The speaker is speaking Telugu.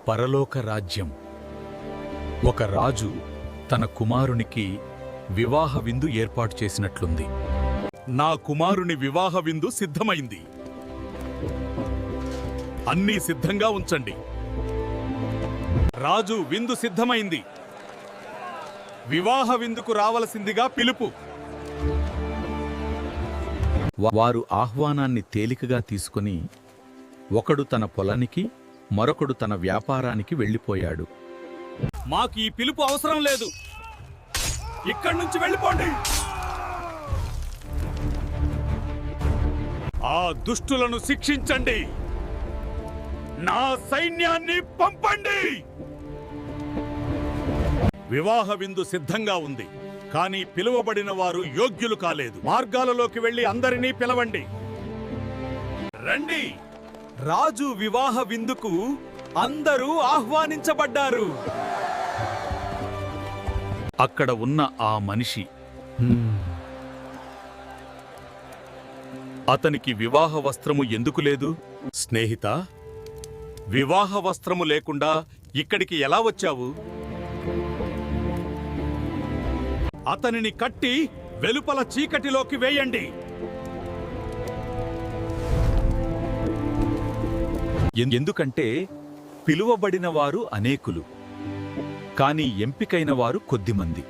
పరలోక రాజ్యం. ఒక రాజు తన కుమారునికి వివాహ విందు ఏర్పాటు చేసినట్లుంది. నా కుమారుని వివాహ విందు సిద్ధమైంది. అన్నీ సిద్ధంగా ఉంచండి. రాజు, విందు సిద్ధమైంది. వివాహ విందుకు రావలసిందిగా పిలుపు. వారు ఆహ్వానాన్ని తేలికగా తీసుకుని ఒకడు తన పొలానికి, మరొకడు తన వ్యాపారానికి వెళ్ళిపోయాడు. మాకు ఈ పిలుపు అవసరం లేదు, ఇక్కడి నుంచి వెళ్ళిపోండి. ఆ దుష్టులను శిక్షించండి. నా సైన్యాన్ని పంపండి. వివాహ విందు సిద్ధంగా ఉంది, కానీ పిలువబడిన వారు యోగ్యులు కాలేదు. మార్గాలలోకి వెళ్లి అందరినీ పిలవండి. రండి. రాజు వివాహ విందుకు అందరూ ఆహ్వానించబడ్డారు. అక్కడ ఉన్న ఆ మనిషి, అతనికి వివాహ వస్త్రము ఎందుకు లేదు? స్నేహితా, వివాహ వస్త్రము లేకుండా ఇక్కడికి ఎలా వచ్చావు? అతనిని కట్టి వెలుపల చీకటిలోకి వేయండి. ఎందుకంటే పిలువబడిన వారు అనేకులు, కాని ఎంపికైన వారు కొద్దిమంది.